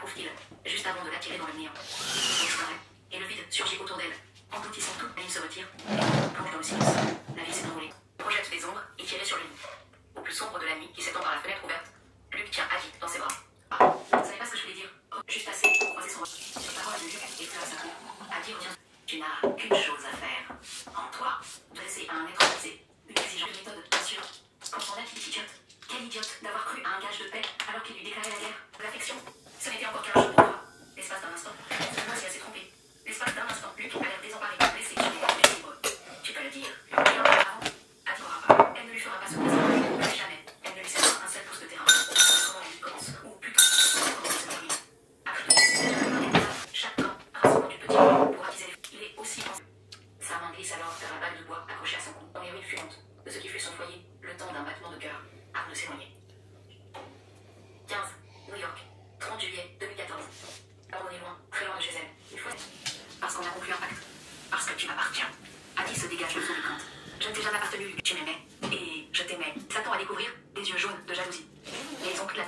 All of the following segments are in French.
approuve-t-il, juste avant de l'attirer dans le néant. Elle disparaît, et le vide surgit autour d'elle. Engloutissant tout, la ligne se retire, et plonge dans le silence. La vie s'est envolée, projette des ombres et tirée sur le lit. Au plus sombre de la nuit qui s'étend par la fenêtre ouverte, Luc tient Adi dans ses bras. Vous savez pas ce que je voulais dire? Juste assez pour croiser son regard. Sur la parole de Luc effleure sa peau. Adi retient. Tu n'as qu'une chose à faire. En toi, dressé à un être brisé. Une exigeante méthode, bien sûr. Quand son être dit idiote. Quel idiote d'avoir cru à un gage de paix alors qu'il lui déclarait la guerre. L'affection, ce n'était encore qu'un jeu pour toi. L'espace d'un instant. Moi, si elle s'est trompée. L'espace d'un instant, Luc a l'air désemparé, blessé sur les bords du libre. Tu peux le dire. Et avant, Adi n'aura pas. Elle ne lui fera pas ce plaisir. Plus jamais. Elle ne lui cédera un seul pouce de terrain. Comment la vie commence, ou plutôt, comment elle se termine. Après, chaque camp, rassemblant du petit pour attiser les. Il est aussi pensé. Sa main glisse alors vers la bague de bois accrochée à son cou, dans les ruines fumantes de ce qui fut son foyer, le temps d'un battement de cœur, avant de s'éloigner. 15. New York, 30 juillet 2014. Abandonnée loin, très loin de chez elle. Une fois. Parce qu'on a conclu un pacte. Parce que tu m'appartiens. Adi se dégage de son étreinte. Je ne t'ai jamais appartenu, tu m'aimais. Et je t'aimais. S'attend à découvrir des yeux jaunes de jalousie. Les oncles la.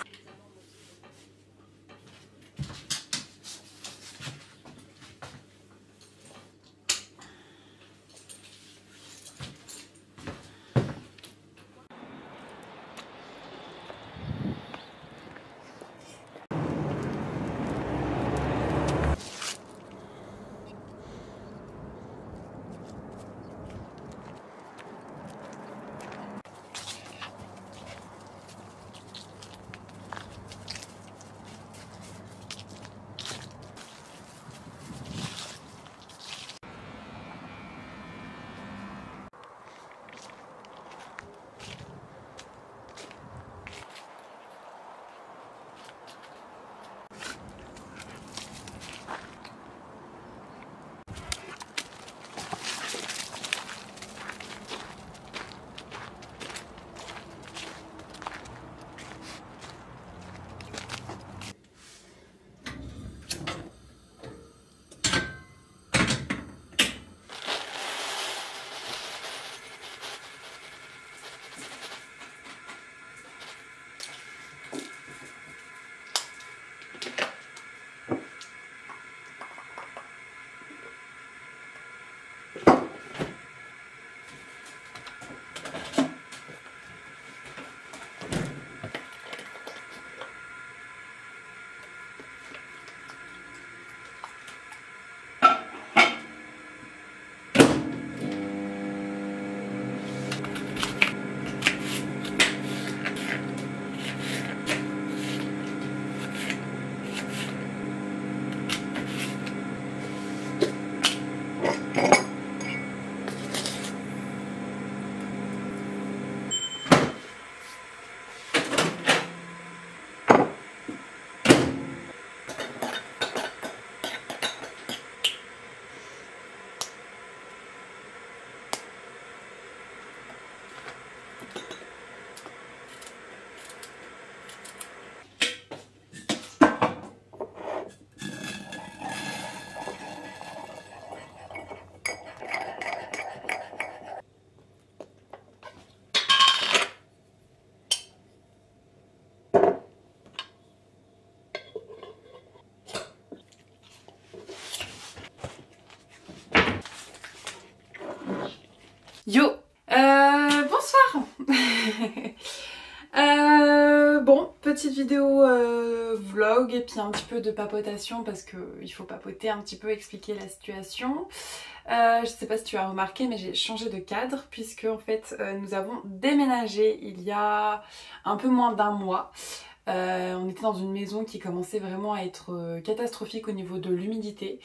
Yo, bonsoir. Bon, petite vidéo vlog et puis un petit peu de papotation parce qu'il faut papoter un petit peu, expliquer la situation. Je sais pas si tu as remarqué mais j'ai changé de cadre puisque en fait nous avons déménagé il y a un peu moins d'un mois. On était dans une maison qui commençait vraiment à être catastrophique au niveau de l'humidité.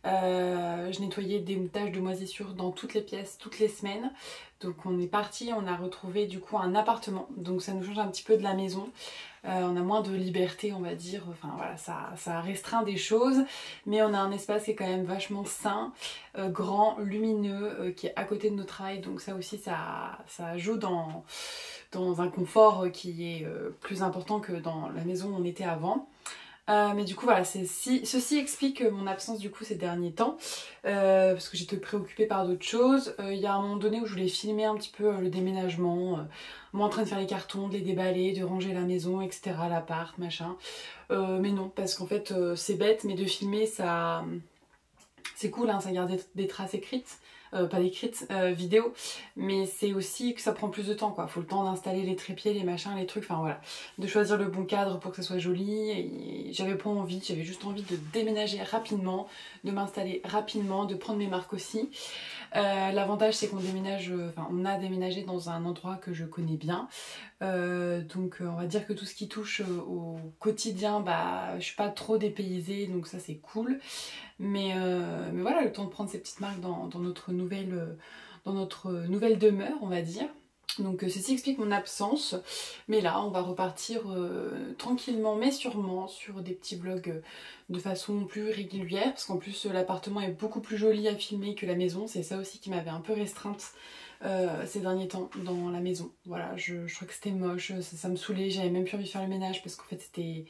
Je nettoyais des taches de moisissure dans toutes les pièces, toutes les semaines. Donc on est parti, on a retrouvé du coup un appartement. Donc ça nous change un petit peu de la maison. On a moins de liberté on va dire. Enfin voilà, ça restreint des choses. Mais on a un espace qui est quand même vachement sain, grand, lumineux, qui est à côté de notre travail. Donc ça aussi ça joue dans un confort qui est plus important que dans la maison où on était avant. Mais du coup voilà, ceci explique mon absence du coup ces derniers temps, parce que j'étais préoccupée par d'autres choses. Il y a un moment donné où je voulais filmer un petit peu le déménagement, moi en train de faire les cartons, de les déballer, de ranger la maison, etc., l'appart, machin. Mais non, parce qu'en fait c'est bête, mais de filmer ça... C'est cool, hein, ça garde des traces écrites, pas écrites, vidéo, mais c'est aussi que ça prend plus de temps, quoi. Faut le temps d'installer les trépieds, les machins, les trucs, enfin voilà. De choisir le bon cadre pour que ça soit joli, et j'avais pas envie, j'avais juste envie de déménager rapidement, de m'installer rapidement, de prendre mes marques aussi. L'avantage c'est qu'on déménage, on a déménagé dans un endroit que je connais bien, donc on va dire que tout ce qui touche au quotidien, bah je suis pas trop dépaysée, donc ça c'est cool. Mais voilà, le temps de prendre ces petites marques dans notre nouvelle demeure, on va dire. Donc ceci explique mon absence, mais là on va repartir tranquillement mais sûrement sur des petits vlogs de façon plus régulière, parce qu'en plus l'appartement est beaucoup plus joli à filmer que la maison, c'est ça aussi qui m'avait un peu restreinte ces derniers temps dans la maison. Voilà, je trouvais que c'était moche, ça me saoulait, j'avais même plus envie de faire le ménage parce qu'en fait c'était...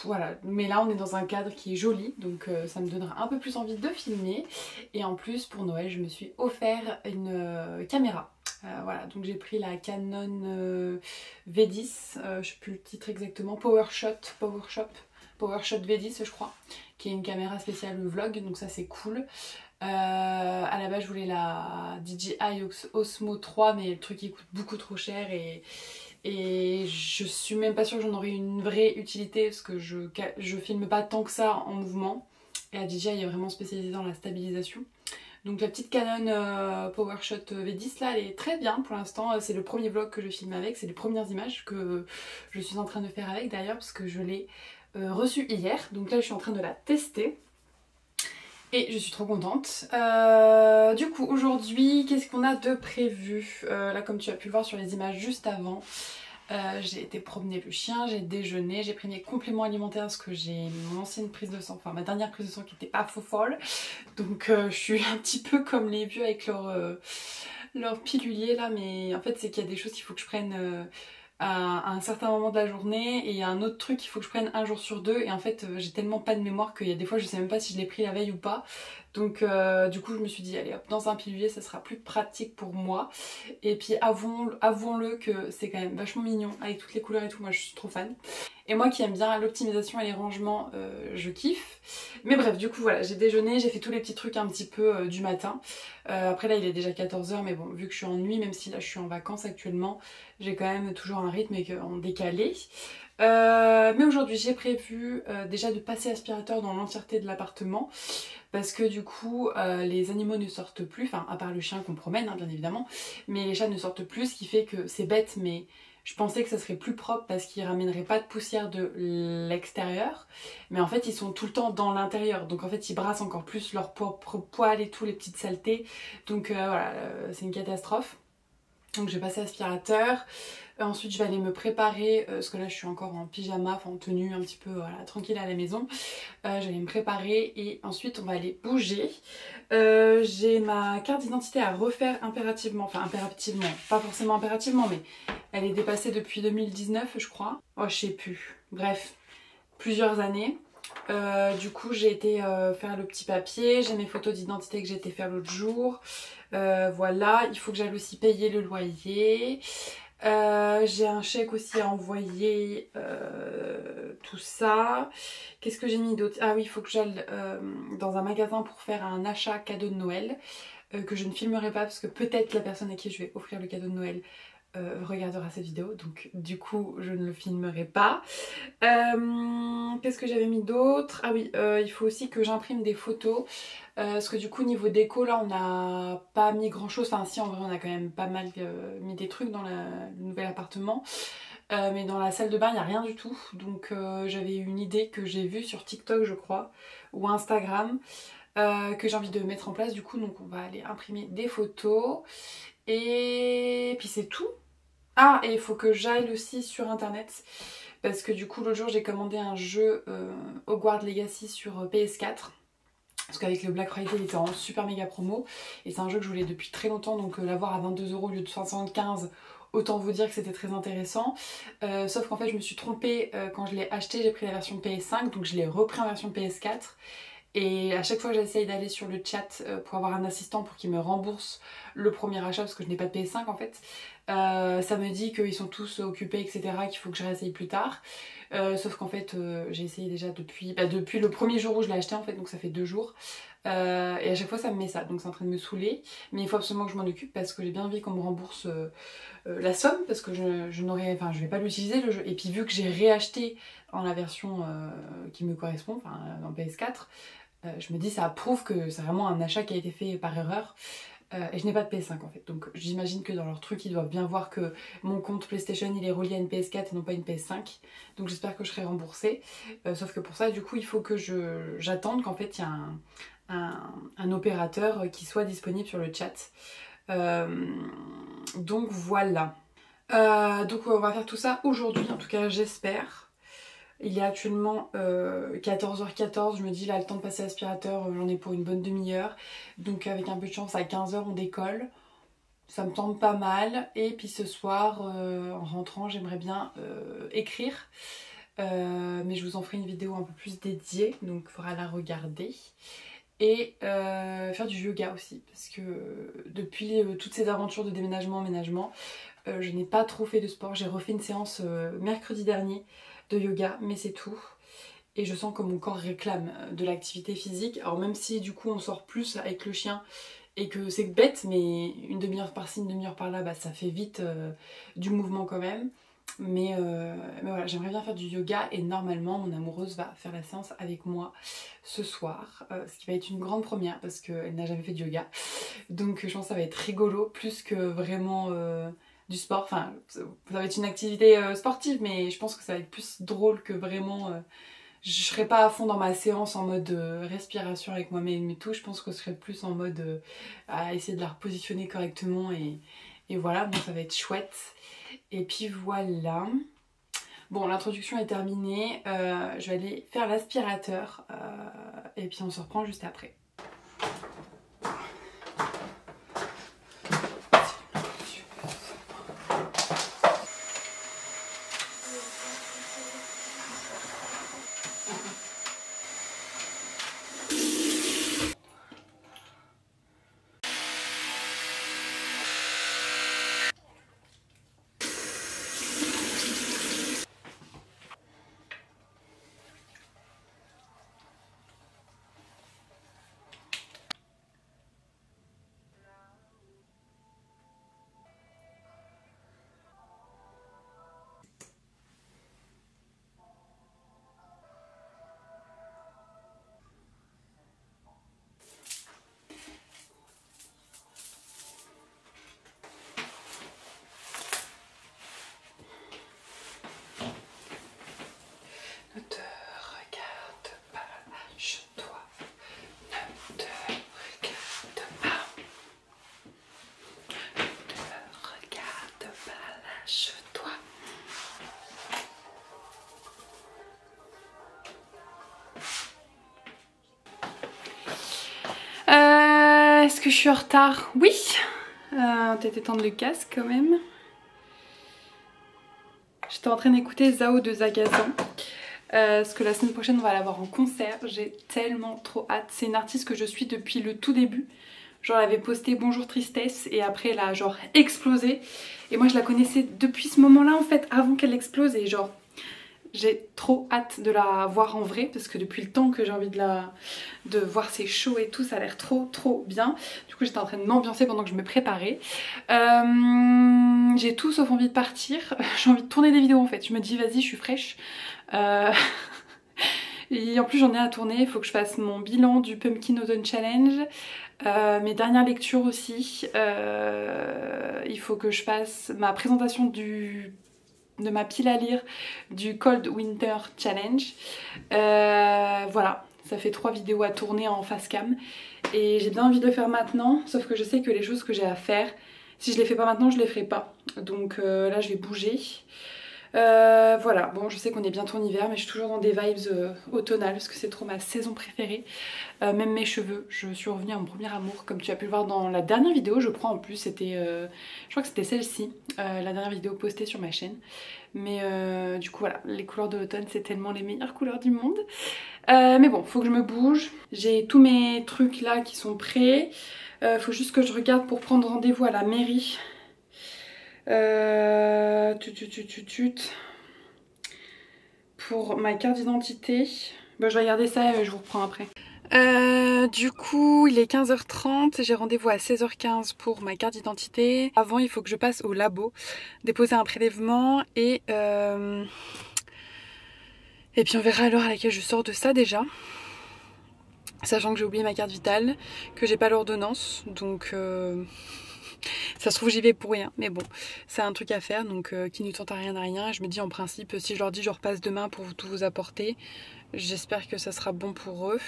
Voilà, mais là on est dans un cadre qui est joli, donc ça me donnera un peu plus envie de filmer. Et en plus pour Noël je me suis offert une caméra. Voilà, donc j'ai pris la Canon V10, je sais plus le titre exactement, PowerShot V10 je crois, qui est une caméra spéciale vlog, donc ça c'est cool. À la base je voulais la DJI Osmo 3, mais le truc il coûte beaucoup trop cher et je suis même pas sûre que j'en aurai une vraie utilité parce que je filme pas tant que ça en mouvement, et la DJI est vraiment spécialisée dans la stabilisation. Donc la petite Canon PowerShot V10 là, elle est très bien pour l'instant, c'est le premier vlog que je filme avec, c'est les premières images que je suis en train de faire avec d'ailleurs, parce que je l'ai reçue hier, donc là je suis en train de la tester. Et je suis trop contente. Du coup, aujourd'hui, qu'est-ce qu'on a de prévu? Là, comme tu as pu le voir sur les images juste avant, j'ai été promener le chien, j'ai déjeuné, j'ai pris mes compléments alimentaires parce que j'ai mon ancienne prise de sang, enfin ma dernière prise de sang qui était pas faux folle. Donc je suis un petit peu comme les vieux avec leur pilulier là, mais en fait c'est qu'il y a des choses qu'il faut que je prenne... à un certain moment de la journée, et il y a un autre truc qu'il faut que je prenne un jour sur deux, et en fait j'ai tellement pas de mémoire qu'il y a des fois je sais même pas si je l'ai pris la veille ou pas, donc du coup je me suis dit allez hop, dans un pilulier ça sera plus pratique pour moi. Et puis avouons-le que c'est quand même vachement mignon avec toutes les couleurs et tout, moi je suis trop fan. Et moi qui aime bien l'optimisation et les rangements, je kiffe. Mais bref, du coup voilà, j'ai déjeuné, j'ai fait tous les petits trucs un petit peu du matin. Après là il est déjà 14 h, mais bon, vu que je suis en nuit, même si là je suis en vacances actuellement, j'ai quand même toujours un rythme en décalé. Mais aujourd'hui j'ai prévu déjà de passer aspirateur dans l'entièreté de l'appartement, parce que du coup les animaux ne sortent plus, enfin à part le chien qu'on promène hein, bien évidemment, mais les chats ne sortent plus, ce qui fait que c'est bête, mais je pensais que ça serait plus propre parce qu'ils ramèneraient pas de poussière de l'extérieur, mais en fait ils sont tout le temps dans l'intérieur, donc en fait ils brassent encore plus leurs propres poils et tout, les petites saletés, donc voilà, c'est une catastrophe. Donc je vais passer aspirateur. Ensuite je vais aller me préparer, parce que là je suis encore en pyjama, enfin en tenue un petit peu voilà, tranquille à la maison. J'allais me préparer et ensuite on va aller bouger. J'ai ma carte d'identité à refaire impérativement, enfin impérativement, pas forcément impérativement, mais elle est dépassée depuis 2019 je crois. Oh je sais plus, bref, plusieurs années. Du coup j'ai été faire le petit papier, j'ai mes photos d'identité que j'ai été faire l'autre jour. Voilà, il faut que j'aille aussi payer le loyer. J'ai un chèque aussi à envoyer, tout ça. Qu'est-ce que j'ai mis d'autre? Ah oui, il faut que j'aille dans un magasin pour faire un achat cadeau de Noël, que je ne filmerai pas parce que peut-être la personne à qui je vais offrir le cadeau de Noël regardera cette vidéo, donc du coup je ne le filmerai pas. Qu'est-ce que j'avais mis d'autre? Ah oui, il faut aussi que j'imprime des photos, parce que du coup niveau déco là on n'a pas mis grand chose, enfin si en vrai on a quand même pas mal mis des trucs dans le nouvel appartement, mais dans la salle de bain il n'y a rien du tout, donc j'avais une idée que j'ai vue sur TikTok je crois, ou Instagram, que j'ai envie de mettre en place du coup, donc on va aller imprimer des photos. Et puis c'est tout. Ah, et il faut que j'aille aussi sur internet, parce que du coup l'autre jour j'ai commandé un jeu Hogwarts Legacy sur PS4, parce qu'avec le Black Friday il était en super méga promo, et c'est un jeu que je voulais depuis très longtemps, donc l'avoir à 22 € au lieu de 75, autant vous dire que c'était très intéressant. Sauf qu'en fait je me suis trompée quand je l'ai acheté, j'ai pris la version PS5, donc je l'ai repris en version PS4. Et à chaque fois que j'essaye d'aller sur le chat pour avoir un assistant pour qu'il me rembourse le premier achat, parce que je n'ai pas de PS5 en fait, ça me dit qu'ils sont tous occupés, etc., qu'il faut que je réessaye plus tard. Sauf qu'en fait j'ai essayé déjà depuis le premier jour où je l'ai acheté en fait, donc ça fait 2 jours. Et à chaque fois ça me met ça, donc c'est en train de me saouler. Mais il faut absolument que je m'en occupe parce que j'ai bien envie qu'on me rembourse la somme, parce que je vais pas l'utiliser le jeu. Et puis vu que j'ai réacheté en la version qui me correspond, enfin en PS4, je me dis ça prouve que c'est vraiment un achat qui a été fait par erreur. Et je n'ai pas de PS5 en fait, donc j'imagine que dans leur truc ils doivent bien voir que mon compte PlayStation il est relié à une PS4 et non pas une PS5, donc j'espère que je serai remboursée. Sauf que pour ça du coup il faut que j'attende qu'en fait il y a un opérateur qui soit disponible sur le chat. Donc voilà. Donc on va faire tout ça aujourd'hui, en tout cas j'espère. Il est actuellement 14h14, je me dis là le temps de passer l'aspirateur, j'en ai pour une bonne demi-heure. Donc avec un peu de chance à 15h on décolle. Ça me tente pas mal. Et puis ce soir en rentrant j'aimerais bien écrire. Mais je vous en ferai une vidéo un peu plus dédiée, donc il faudra la regarder. Et faire du yoga aussi, parce que depuis toutes ces aventures de déménagement, emménagement, je n'ai pas trop fait de sport. J'ai refait une séance mercredi dernier de yoga, mais c'est tout. Et je sens que mon corps réclame de l'activité physique. Alors même si du coup on sort plus avec le chien et que c'est bête, mais une demi-heure par-ci, une demi-heure par-là, bah, ça fait vite du mouvement quand même. Mais voilà, j'aimerais bien faire du yoga et normalement mon amoureuse va faire la séance avec moi ce soir. Ce qui va être une grande première parce qu'elle n'a jamais fait de yoga. Donc je pense que ça va être rigolo plus que vraiment du sport. Enfin, ça va être une activité sportive, mais je pense que ça va être plus drôle que vraiment... je serai pas à fond dans ma séance en mode respiration avec moi-même et tout. Je pense que ce serait plus en mode à essayer de la repositionner correctement et voilà, donc ça va être chouette. Et puis voilà. Bon, l'introduction est terminée. Je vais aller faire l'aspirateur et puis on se reprend juste après. Ne te regarde pas, lâche-toi. Ne te regarde pas. Ne te regarde pas, lâche-toi. Est-ce que je suis en retard? Oui. Peut-être étendre le casque quand même. J'étais en train d'écouter Zao de Zagazan. Parce que la semaine prochaine on va la voir en concert. J'ai tellement trop hâte. C'est une artiste que je suis depuis le tout début. Genre elle avait posté Bonjour Tristesse et après elle a genre explosé. Et moi je la connaissais depuis ce moment là en fait, avant qu'elle explose. Et genre j'ai trop hâte de la voir en vrai parce que depuis le temps que j'ai envie de voir ses shows et tout, ça a l'air trop bien. Du coup j'étais en train de m'ambiancer pendant que je me préparais. J'ai tout sauf envie de partir. J'ai envie de tourner des vidéos en fait. Je me dis vas-y je suis fraîche. Et en plus j'en ai à tourner, il faut que je fasse mon bilan du Pumpkin Autumn Challenge, mes dernières lectures aussi, il faut que je fasse ma présentation de ma pile à lire du Cold Winter Challenge. Voilà, ça fait 3 vidéos à tourner en face cam et j'ai bien envie de le faire maintenant, sauf que je sais que les choses que j'ai à faire, si je les fais pas maintenant je les ferai pas. Donc là je vais bouger. Voilà, bon je sais qu'on est bientôt en hiver mais je suis toujours dans des vibes automnales parce que c'est trop ma saison préférée. Même mes cheveux, je suis revenue à mon premier amour comme tu as pu le voir dans la dernière vidéo je crois en plus. C'était, je crois que c'était celle-ci, la dernière vidéo postée sur ma chaîne. Mais du coup voilà, les couleurs de l'automne c'est tellement les meilleures couleurs du monde. Mais bon, faut que je me bouge. J'ai tous mes trucs là qui sont prêts. Faut juste que je regarde pour prendre rendez-vous à la mairie. Pour ma carte d'identité. Bah, je vais regarder ça et je vous reprends après. Du coup, il est 15h30, j'ai rendez-vous à 16h15 pour ma carte d'identité. Avant, il faut que je passe au labo, déposer un prélèvement et puis on verra à l'heure à laquelle je sors de ça déjà. Sachant que j'ai oublié ma carte vitale, que j'ai pas l'ordonnance, donc ça se trouve j'y vais pour rien. Mais bon, c'est un truc à faire, donc qui ne tente à rien à rien. Je me dis en principe, si je leur dis je repasse demain pour tout vous apporter, j'espère que ça sera bon pour eux.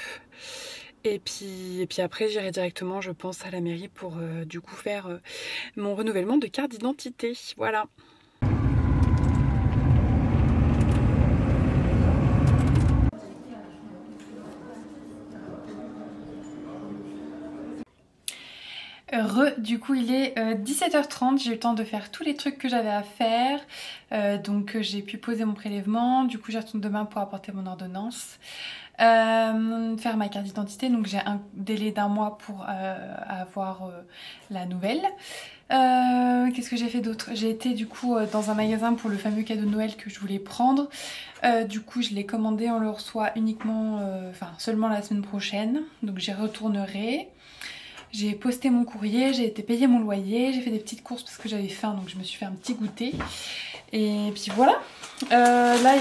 Et puis après j'irai directement je pense à la mairie pour du coup faire mon renouvellement de carte d'identité. Voilà. Du coup il est 17h30, j'ai eu le temps de faire tous les trucs que j'avais à faire. Donc j'ai pu poser mon prélèvement, du coup j'y retourne demain pour apporter mon ordonnance. Faire ma carte d'identité, donc j'ai un délai d'1 mois pour avoir la nouvelle. Qu'est-ce que j'ai fait d'autre? J'ai été du coup dans un magasin pour le fameux cadeau de Noël que je voulais prendre. Du coup je l'ai commandé, on le reçoit uniquement, seulement la semaine prochaine, donc j'y retournerai. J'ai posté mon courrier, j'ai été payer mon loyer, j'ai fait des petites courses parce que j'avais faim donc je me suis fait un petit goûter. Et puis voilà, là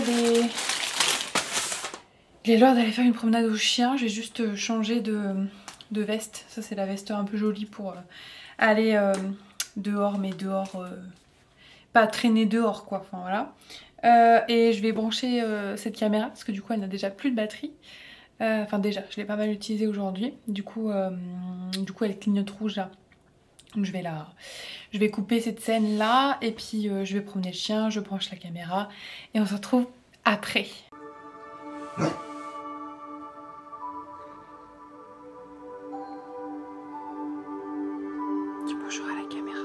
il est l'heure d'aller faire une promenade au chien. J'ai juste changé de veste. Ça c'est la veste un peu jolie pour aller dehors, mais dehors, pas traîner dehors quoi, enfin voilà. Et je vais brancher cette caméra parce que du coup elle n'a déjà plus de batterie. Enfin déjà, je l'ai pas mal utilisée aujourd'hui. Du coup elle clignote rouge là. Donc je vais couper cette scène là et puis je vais promener le chien, je branche la caméra et on se retrouve après. Dis bonjour à la caméra.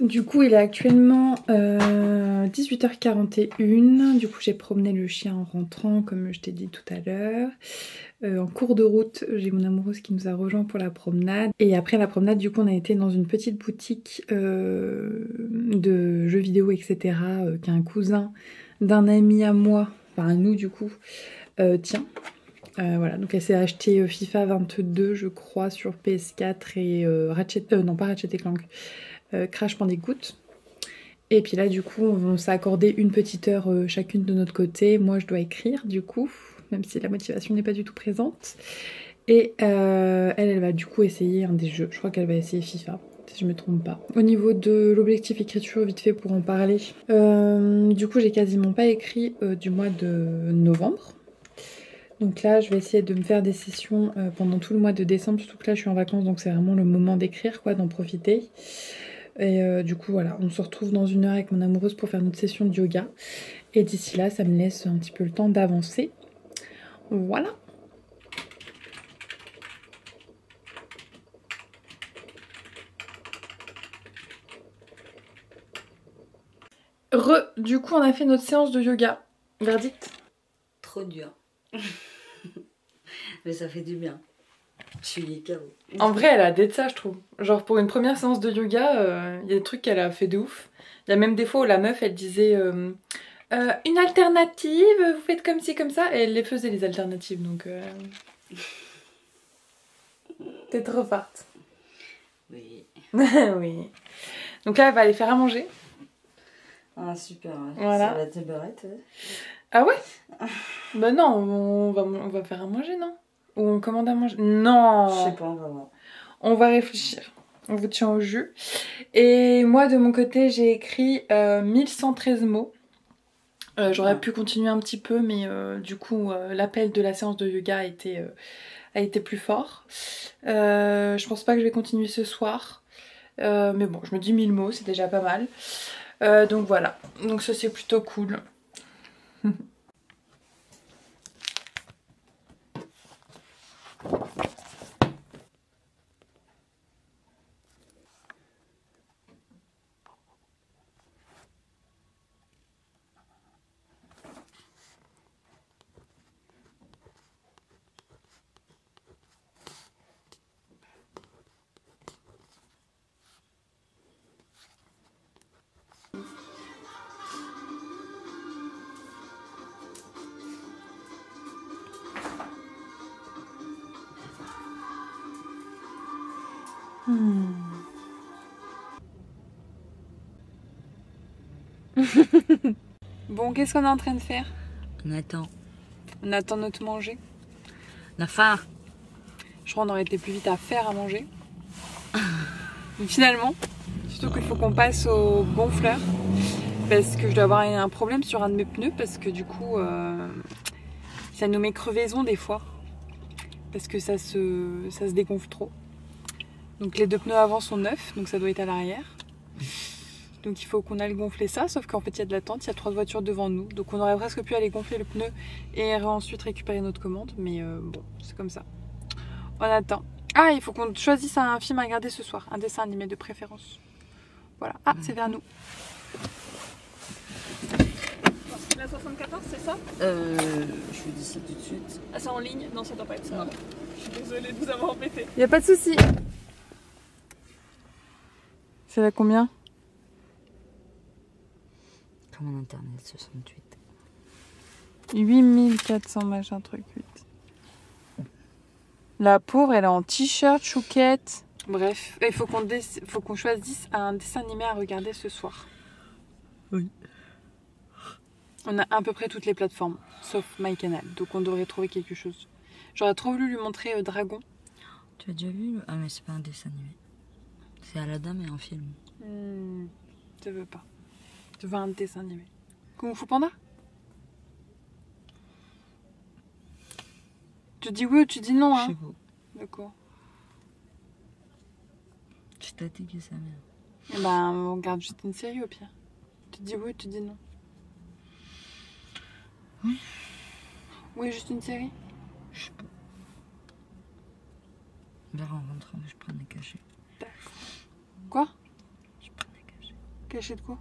Du coup il est actuellement 18h41, du coup j'ai promené le chien en rentrant comme je t'ai dit tout à l'heure. En cours de route j'ai mon amoureuse qui nous a rejoint pour la promenade. Et après la promenade du coup on a été dans une petite boutique de jeux vidéo etc. Qui est un cousin d'un ami à moi, enfin à nous du coup, tient. Voilà, donc elle s'est acheté FIFA 22 je crois sur PS4 et non pas Ratchet et Clank, Crash Bandicoot. Et puis là du coup on s'est accordé une petite heure chacune de notre côté. Moi je dois écrire du coup, même si la motivation n'est pas du tout présente. Et elle va du coup essayer un des jeux. Je crois qu'elle va essayer FIFA, si je me trompe pas. Au niveau de l'objectif écriture, vite fait pour en parler. Du coup j'ai quasiment pas écrit du mois de novembre. Donc là je vais essayer de me faire des sessions pendant tout le mois de décembre. Surtout que là je suis en vacances donc c'est vraiment le moment d'écrire quoi, d'en profiter. Et du coup voilà, on se retrouve dans 1 heure avec mon amoureuse pour faire notre session de yoga. Et d'ici là ça me laisse un petit peu le temps d'avancer. Voilà. Du coup on a fait notre séance de yoga. Verdict? Trop dur. Mais ça fait du bien. Je suis KO. En vrai elle a d'être ça je trouve. Genre pour une première séance de yoga, il y a des trucs qu'elle a fait de ouf. Il y a même des fois où la meuf elle disait une alternative, vous faites comme ci comme ça. Et elle les faisait les alternatives donc... T'es trop forte. Oui. Oui. Donc là elle va aller faire à manger. Ah super, ouais. Voilà. Ça va te barrette, ouais. Ah ouais? Bah non, on va faire à manger, non? Ou on commande à manger? Non! Je sais pas, on va voir. On va réfléchir. On vous tient au jus. Et moi, de mon côté, j'ai écrit 1113 mots. J'aurais pu continuer un petit peu, mais du coup, l'appel de la séance de yoga a été plus fort. Je pense pas que je vais continuer ce soir. Mais bon, je me dis 1000 mots, c'est déjà pas mal. Donc voilà, donc ça c'est plutôt cool. Bon, qu'est-ce qu'on est en train de faire? On attend. On attend notre manger. On a faim. Je crois qu'on aurait été plus vite à faire à manger. Mais finalement, surtout qu'il faut qu'on passe au gonfleur. Parce que je dois avoir un problème sur un de mes pneus. Parce que du coup, ça nous met crevaison des fois. Parce que ça se dégonfle trop. Donc les deux pneus avant sont neufs, donc ça doit être à l'arrière. Donc il faut qu'on aille gonfler ça, sauf qu'en fait il y a de l'attente, il y a 3 voitures devant nous. Donc on aurait presque pu aller gonfler le pneu et ensuite récupérer notre commande. Mais bon, c'est comme ça. On attend. Ah, il faut qu'on choisisse un film à regarder ce soir, un dessin animé de préférence. Voilà. Ah, c'est vers nous. La 74, c'est ça? Je vous dis ça tout de suite. Ah, c'est en ligne? Non, ça doit pas être ça. Non. Je suis désolée de vous avoir embêté. Y a pas de souci. C'est là combien? Comme en internet, 68. 8400 machin truc 8. La pauvre, elle est en t-shirt, chouquette. Bref, il faut qu'on choisisse un dessin animé à regarder ce soir. Oui. On a à peu près toutes les plateformes, sauf MyCanal. Donc on devrait trouver quelque chose. J'aurais trop voulu lui montrer Dragon. Tu as déjà vu? Ah mais c'est pas un dessin animé. C'est Aladdin mais en film. Je veux pas. Je veux un dessin animé. Kung Fu Panda? Tu dis oui ou tu dis non, Je hein? sais pas. D'accord. Je t'ai dit que ça merde. Eh ben, on regarde juste une série au pire. Tu dis oui ou tu dis non? Oui. Oui, juste une série? Je sais pas. Vers en rentrant, je prends des cachets. Quoi? Je prends des cachets. Caché de quoi?